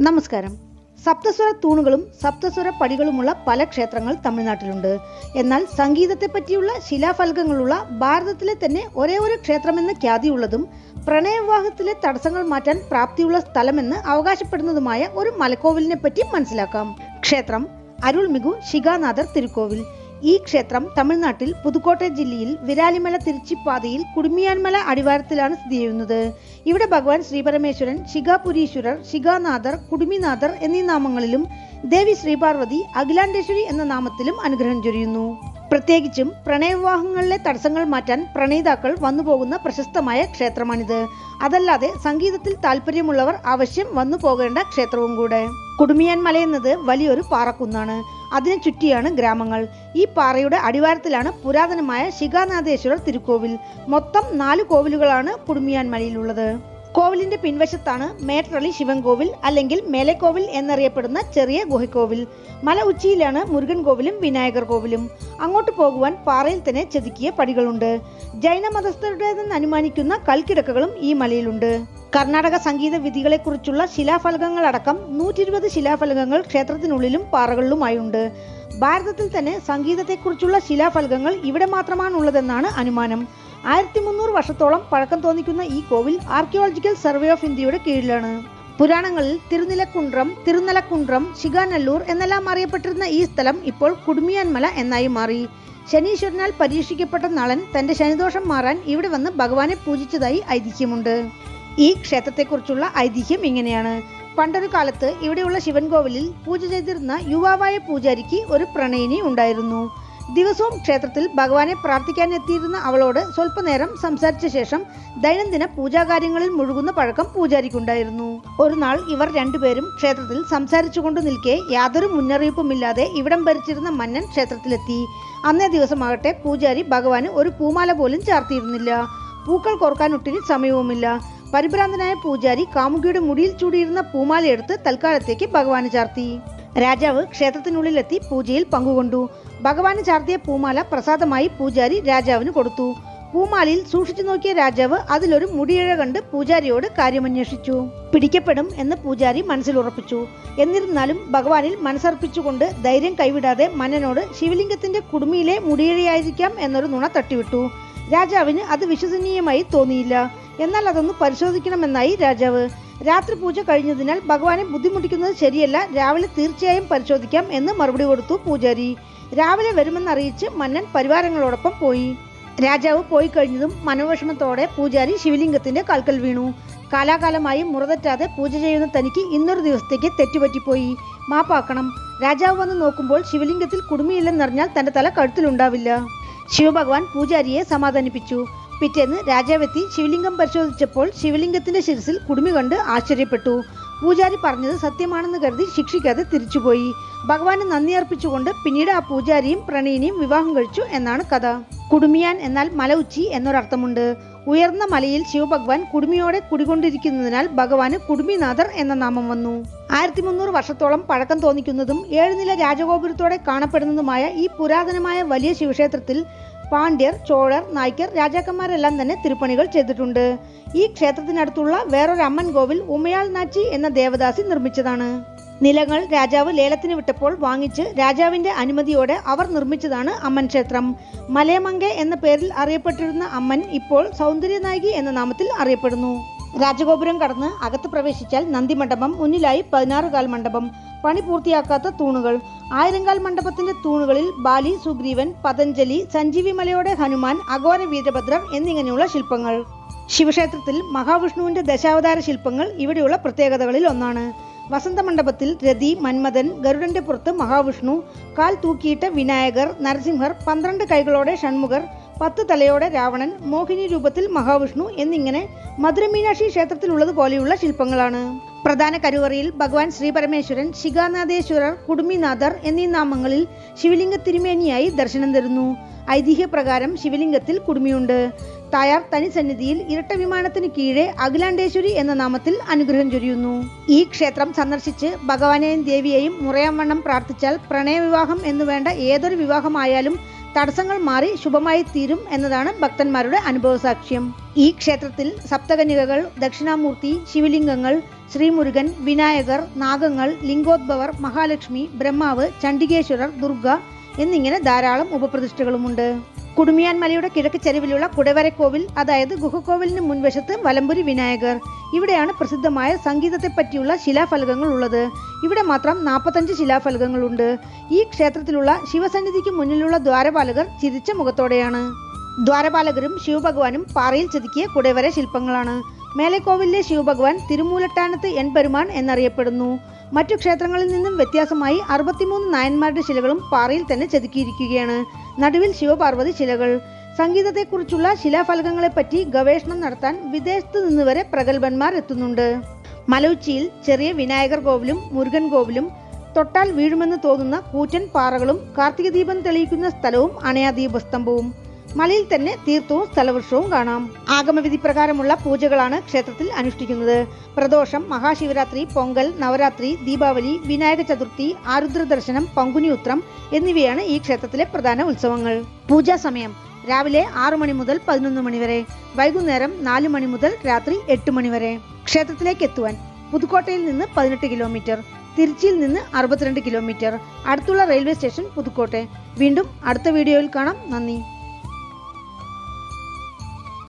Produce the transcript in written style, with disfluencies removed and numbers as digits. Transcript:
നമസ്കാരം. സപ്തസ്വര തൂണുകളും സപ്തസ്വര പടികളുമുള്ള പല ക്ഷേത്രങ്ങൾ തമിഴ്നാട്ടിലുണ്ട്. എന്നാൽ സംഗീതത്തെ പറ്റിയുള്ള ശിലാഫലകങ്ങളുള്ള ഭാരതത്തിലെ തന്നെ ഒരേ ഒരു ക്ഷേത്രമെന്ന ഖ്യാതിയുള്ളതും പ്രണയവിവാഹത്തിലെ തടസ്സങ്ങൾ മാറ്റാൻ പ്രാപ്തിയുള്ള സ്ഥലമെന്ന് അവകാശപ്പെടുന്നതുമായ ഒരു മലക്കോവിലിനെ പറ്റി മനസ്സിലാക്കാം. ക്ഷേത്രം അരുൾമിகு ശിഖാനാഥർ തിരുക്കോവിൽ. ഈ ക്ഷേത്രം തമിഴ്നാട്ടിൽ പുതുക്കോട്ടை ജില്ലയിൽ വിരാലിമല തിരുച്ചിപ്പാതയിൽ കുടുമിയാൻമല അടിവാരത്തിലാണ് സ്ഥിതി ചെയ്യുന്നത്. ഇവിടെ ഭഗവാൻ ശ്രീപരമേശ്വരൻ, ശിഖാപുരീശ്വരർ, ശിഖാനാഥർ, കുടുമിനാഥർ എന്നീ നാമങ്ങളിലും ദേവി ശ്രീപാർവതി അഖിലാണ്ടേശ്വരി എന്ന നാമത്തിലും അനുഗ്രഹം ചൊരിയുന്നു. പ്രത്യേകിച്ചും പ്രണയവിവാഹങ്ങളിലെ തടസ്സങ്ങൾ മാറ്റാൻ പ്രണയിതാക്കൾ വന്നുപോകുന്ന പ്രശസ്തമായ ക്ഷേത്രമാണിത്. അതല്ലാതെ സംഗീതത്തിൽ താല്പര്യമുള്ളവർ അവശ്യം വന്നു പോകേണ്ട ക്ഷേത്രവും കൂടെ. കുടുമിയാൻമല എന്നത് വലിയൊരു പാറക്കുന്നാണ്. അതിനെ ചുറ്റിയാണ് ഗ്രാമങ്ങൾ. ഈ പാറയുടെ അടിവാരത്തിലാണ് പുരാതനമായ ശിഖാനാഥേശ്വരർ തിരുക്കോവിൽ. മൊത്തം 4 കോവിലുകളാണ് കുടുമിയാൻമലയിലുള്ളത്. കോവിലിന്റെ പിൻവശത്താണ് മേട്ടറളി ശിവൻകോവിൽ അല്ലെങ്കിൽ മേലെക്കോവിൽ എന്നറിയപ്പെടുന്ന ചെറിയ ഗുഹക്കോവിൽ. മല ഉച്ചിയിലാണ് മുരുകൻ കോവിലും വിനായകർ കോവിലും. അങ്ങോട്ട് പോകുവാൻ പാറയിൽ തന്നെ ചെതുക്കിയ പടികളുണ്ട്. ജൈന മതസ്ഥരുടേതെന്ന് അനുമാനിക്കുന്ന കൽക്കിടക്കകളും ഈ മലയിലുണ്ട്. കർണാടക സംഗീത വിധികളെക്കുറിച്ചുള്ള ശിലാഫലകങ്ങളടക്കം 120 ശിലാഫലകങ്ങൾ ക്ഷേത്രത്തിനുള്ളിലും പാറകളിലുമായുണ്ട്. ഭാരതത്തിൽ തന്നെ സംഗീതത്തെക്കുറിച്ചുള്ള ശിലാഫലകങ്ങൾ ഇവിടെ മാത്രമാണുള്ളതെന്നാണ് അനുമാനം. 1300 വർഷത്തോളം പഴക്കം തോന്നിക്കുന്ന ഈ കോവിൽ ആർക്കിയോളജിക്കൽ സർവേ ഓഫ് ഇന്ത്യയുടെ കീഴിലാണ്. പുരാണങ്ങളിൽ തിരുനലക്കുണ്ട്രം, ശിഖാനല്ലൂർ എന്നെല്ലാം അറിയപ്പെട്ടിരുന്ന ഈ സ്ഥലം ഇപ്പോൾ കുടുമിയാൻമല എന്നായി മാറി. ശനീശ്വരനാൽ പരീക്ഷിക്കപ്പെട്ട നളൻ തന്റെ ശനിദോഷം മാറാൻ ഇവിടെ വന്ന് ഭഗവാനെ പൂജിച്ചതായി ഐതിഹ്യമുണ്ട്. ഈ ക്ഷേത്രത്തെക്കുറിച്ചുള്ള ഐതിഹ്യം ഇങ്ങനെയാണ്. പണ്ടൊരു കാലത്ത് ഇവിടെയുള്ള ശിവൻകോവിലിൽ പൂജ ചെയ്തിരുന്ന യുവാവായ പൂജാരിക്ക് ഒരു പ്രണയിനി ഉണ്ടായിരുന്നു. ദിവസവും ക്ഷേത്രത്തിൽ ഭഗവാനെ പ്രാർത്ഥിക്കാൻ എത്തിയിരുന്ന അവളോട് സ്വല്പനേരം സംസാരിച്ച ശേഷം ദൈനംദിന പൂജാകാര്യങ്ങളിൽ മുഴുകുന്ന പഴക്കം പൂജാരിക്കുണ്ടായിരുന്നു. ഒരു നാൾ ഇവർ രണ്ടുപേരും ക്ഷേത്രത്തിൽ സംസാരിച്ചുകൊണ്ട് നിൽക്കെ യാതൊരു മുന്നറിയിപ്പുമില്ലാതെ ഇവിടം ഭരിച്ചിരുന്ന മന്നൻ ക്ഷേത്രത്തിലെത്തി. അന്നേ ദിവസമാകട്ടെ പൂജാരി ഭഗവാന് ഒരു പൂമാല പോലും ചാർത്തിയിരുന്നില്ല. പൂക്കൾ കോർക്കാൻ ഒട്ടിന് സമയവുമില്ല. പരിഭ്രാന്തനായ പൂജാരി കാമുകിയുടെ മുടിയിൽ ചൂടിയിരുന്ന പൂമാല എടുത്ത് തൽക്കാലത്തേക്ക് ഭഗവാന് ചാർത്തി. രാജാവ് ക്ഷേത്രത്തിനുള്ളിലെത്തി പൂജയിൽ പങ്കുകൊണ്ടു. ഭഗവാന് ചാർത്തിയ പൂമാല പ്രസാദമായി പൂജാരി രാജാവിന് കൊടുത്തു. പൂമാലയിൽ സൂക്ഷിച്ചു നോക്കിയ രാജാവ് അതിലൊരു മുടിയിഴ കണ്ട് പൂജാരിയോട് കാര്യമന്വേഷിച്ചു. പിടിക്കപ്പെടും എന്ന് പൂജാരി മനസ്സിൽ ഉറപ്പിച്ചു. എന്നിരുന്നാലും ഭഗവാനിൽ മനസ്സർപ്പിച്ചുകൊണ്ട് ധൈര്യം കൈവിടാതെ മന്നനോട് ശിവലിംഗത്തിന്റെ കുടുമിയിലെ മുടിയിഴയായിരിക്കാം എന്നൊരു നുണ തട്ടിവിട്ടു. രാജാവിന് അത് വിശ്വസനീയമായി തോന്നിയില്ല. എന്നാൽ അതൊന്ന് പരിശോധിക്കണമെന്നായി രാജാവ്. രാത്രി പൂജ കഴിഞ്ഞതിനാൽ ഭഗവാനെ ബുദ്ധിമുട്ടിക്കുന്നത് ശരിയല്ല, രാവിലെ തീർച്ചയായും പരിശോധിക്കാം എന്ന് മറുപടി കൊടുത്തു പൂജാരി. രാവിലെ വരുമെന്നറിയിച്ച് മന്നൻ പരിവാരങ്ങളോടൊപ്പം പോയി. രാജാവ് പോയി കഴിഞ്ഞതും മനോവിഷമത്തോടെ പൂജാരി ശിവലിംഗത്തിന്റെ കാൽക്കൽ വീണു. കാലാകാലമായി മുറതെറ്റാതെ പൂജ ചെയ്യുന്ന തനിക്ക് ഇന്നൊരു ദിവസത്തേക്ക് തെറ്റുപറ്റിപ്പോയി, മാപ്പാക്കണം. രാജാവ് വന്ന് നോക്കുമ്പോൾ ശിവലിംഗത്തിൽ കുടുമിയില്ലെന്നറിഞ്ഞാൽ തന്റെ തല കഴുത്തിലുണ്ടാവില്ല. ശിവഭഗവാൻ പൂജാരിയെ സമാധാനിപ്പിച്ചു. പിറ്റേന്ന് രാജാവെത്തി ശിവലിംഗം പരിശോധിച്ചപ്പോൾ ശിവലിംഗത്തിന്റെ ശിരസിൽ കുടുമി കണ്ട് ആശ്ചര്യപ്പെട്ടു. പൂജാരി പറഞ്ഞത് സത്യമാണെന്ന് കരുതി ശിക്ഷിക്കാതെ തിരിച്ചുപോയി. ഭഗവാന് നന്ദി അർപ്പിച്ചുകൊണ്ട് പിന്നീട് ആ പൂജാരിയും പ്രണയിനിയും വിവാഹം കഴിച്ചു എന്നാണ് കഥ. കുടുമിയാൻ എന്നാൽ മല ഉച്ചി എന്നൊരർത്ഥമുണ്ട്. ഉയർന്ന മലയിൽ ശിവഭഗവാൻ കുടുമിയോടെ കുടികൊണ്ടിരിക്കുന്നതിനാൽ ഭഗവാന് കുടുമിനാഥർ എന്ന നാമം വന്നു. 1300 വർഷത്തോളം പഴക്കം തോന്നിക്കുന്നതും 7 നില രാജഗോപുരത്തോടെ കാണപ്പെടുന്നതുമായ ഈ പുരാതനമായ വലിയ ശിവക്ഷേത്രത്തിൽ പാണ്ഡ്യർ, ചോഴർ, നായ്ക്കർ രാജാക്കന്മാരെല്ലാം തന്നെ തിരുപ്പണികൾ ചെയ്തിട്ടുണ്ട്. ഈ ക്ഷേത്രത്തിനടുത്തുള്ള വേറൊരു അമ്മൻ കോവിൽ ഉമയാൾ നാച്ചി എന്ന ദേവദാസി നിർമ്മിച്ചതാണ്. നിലങ്ങൾ രാജാവ് ലേലത്തിന് വിട്ടപ്പോൾ വാങ്ങിച്ച് രാജാവിന്റെ അനുമതിയോടെ അവർ നിർമ്മിച്ചതാണ് അമ്മൻ ക്ഷേത്രം. മലയമങ്കെ എന്ന പേരിൽ അറിയപ്പെട്ടിരുന്ന അമ്മൻ ഇപ്പോൾ സൗന്ദര്യനായകി എന്ന നാമത്തിൽ അറിയപ്പെടുന്നു. രാജഗോപുരം കടന്ന് അകത്ത് പ്രവേശിച്ചാൽ നന്ദിമണ്ഡപം, മുന്നിലായി 16 കാൽ മണ്ഡപം, പണി പൂർത്തിയാക്കാത്ത തൂണുകൾ. 1000 കാൽ മണ്ഡപത്തിന്റെ തൂണുകളിൽ ബാലി, സുഗ്രീവൻ, പതഞ്ജലി, സഞ്ജീവി മലയുടെ ഹനുമാൻ, അഘോര വീരഭദ്രർ എന്നിങ്ങനെയുള്ള ശില്പങ്ങൾ. ശിവക്ഷേത്രത്തിൽ മഹാവിഷ്ണുവിന്റെ ദശാവതാര ശില്പങ്ങൾ ഇവിടെയുള്ള പ്രത്യേകതകളിൽ ഒന്നാണ്. വസന്തമണ്ഡപത്തിൽ രതി, മന്മഥൻ, ഗരുഡന്റെ പുറത്ത് മഹാവിഷ്ണു, കാൽ തൂക്കിയിട്ട വിനായകർ, നരസിംഹർ, 12 കൈകളോടെ ഷൺമുഖർ, 10 തലയോടെ രാവണൻ, മോഹിനി രൂപത്തിൽ മഹാവിഷ്ണു എന്നിങ്ങനെ മധുര മീനാക്ഷി ക്ഷേത്രത്തിലുള്ളതുപോലെയുള്ള ശില്പങ്ങളാണ്. പ്രധാന കരുവറയിൽ ഭഗവാൻ ശ്രീപരമേശ്വരൻ, ശിഖാനാഥേശ്വരർ, കുടുമിനാഥർ എന്നീ നാമങ്ങളിൽ ശിവലിംഗ തിരുമേനിയായി ദർശനം തരുന്നു. ഐതിഹ്യപ്രകാരം ശിവലിംഗത്തിൽ കുടുമിയുണ്ട്. തായാർ തനി സന്നിധിയിൽ ഇരട്ട വിമാനത്തിന് കീഴെ അഖിലാണ്ടേശ്വരി എന്ന നാമത്തിൽ അനുഗ്രഹം ചൊരിയുന്നു. ഈ ക്ഷേത്രം സന്ദർശിച്ച് ഭഗവാനെയും ദേവിയെയും മുറയാവണ്ണം പ്രാർത്ഥിച്ചാൽ പ്രണയവിവാഹം എന്നുവേണ്ട ഏതൊരു വിവാഹമായാലും തടസ്സങ്ങൾ മാറി ശുഭമായി തീരും എന്നതാണ് ഭക്തന്മാരുടെ അനുഭവസാക്ഷ്യം. ഈ ക്ഷേത്രത്തിൽ സപ്തകന്യകകൾ, ദക്ഷിണാമൂർത്തി, ശിവലിംഗങ്ങൾ, ശ്രീമുരുകൻ, വിനായകർ, നാഗങ്ങൾ, ലിംഗോദ്ഭവർ, മഹാലക്ഷ്മി, ബ്രഹ്മാവ്, ചണ്ഡികേശ്വരർ, ദുർഗ എന്നിങ്ങനെ ധാരാളം ഉപപ്രതിഷ്ഠകളുമുണ്ട്. കുടുമിയാൻ മലയുടെ കിഴക്ക് ചരിവിലുള്ള കുടവരക്കോവിൽ, അതായത് ഗുഹക്കോവിലിന് മുൻവശത്ത് വലമ്പുരി വിനായകർ. ഇവിടെയാണ് പ്രസിദ്ധമായ സംഗീതത്തെ പറ്റിയുള്ള ശിലാഫലകങ്ങൾ ഉള്ളത്. ഇവിടെ മാത്രം 45 ശിലാഫലകങ്ങളുണ്ട്. ഈ ക്ഷേത്രത്തിലുള്ള ശിവസന്നിധിക്ക് മുന്നിലുള്ള ദ്വാരപാലകർ ചിരിച്ച മുഖത്തോടെയാണ്. ദ്വാരപാലകരും ശിവഭഗവാനും പാറയിൽ ചെതുക്കിയ കുടവര ശില്പങ്ങളാണ്. മേലെക്കോവിലെ ശിവഭഗവാൻ തിരുമൂലട്ടാനത്ത് എൻപെരുമാൻ എന്നറിയപ്പെടുന്നു. മറ്റു ക്ഷേത്രങ്ങളിൽ നിന്നും വ്യത്യാസമായി 63 നായന്മാരുടെ ശിലകളും പാറയിൽ തന്നെ ചെതുക്കിയിരിക്കുകയാണ്. നടുവിൽ ശിവപാർവതി ശിലകൾ. സംഗീതത്തെക്കുറിച്ചുള്ള ശിലാഫലകങ്ങളെപ്പറ്റി ഗവേഷണം നടത്താൻ വിദേശത്ത് നിന്ന് വരെ പ്രഗത്ഭന്മാർ എത്തുന്നുണ്ട്. മലയുച്ചിയിൽ ചെറിയ വിനായകർ കോവിലും മുരുകൻ കോവിലും, തൊട്ടാൽ വീഴുമെന്ന് തോന്നുന്ന കൂറ്റൻ പാറകളും, കാർത്തിക ദീപം തെളിയിക്കുന്ന സ്ഥലവും അണയാ ദീപസ്തംഭവും. മലയിൽ തന്നെ തീർത്ഥവും സ്ഥലവൃക്ഷവും കാണാം. ആഗമവിധി പ്രകാരമുള്ള പൂജകളാണ് ക്ഷേത്രത്തിൽ അനുഷ്ഠിക്കുന്നത്. പ്രദോഷം, മഹാശിവരാത്രി, പൊങ്കൽ, നവരാത്രി, ദീപാവലി, വിനായക ചതുർത്ഥി, ആരുദ്ര ദർശനം, പങ്കുനി ഉത്രം എന്നിവയാണ് ഈ ക്ഷേത്രത്തിലെ പ്രധാന ഉത്സവങ്ങൾ. പൂജാ സമയം രാവിലെ 6 മണി മുതൽ 11 മണി വരെ, വൈകുന്നേരം 4 മണി മുതൽ രാത്രി 8 മണി വരെ. ക്ഷേത്രത്തിലേക്ക് എത്തുവാൻ പുതുക്കോട്ടയിൽ നിന്ന് 18 കിലോമീറ്റർ, തിരുച്ചിയിൽ നിന്ന് 62 കിലോമീറ്റർ. അടുത്തുള്ള റെയിൽവേ സ്റ്റേഷൻ പുതുക്കോട്ടെ. വീണ്ടും അടുത്ത വീഡിയോയിൽ കാണാം. നന്ദി.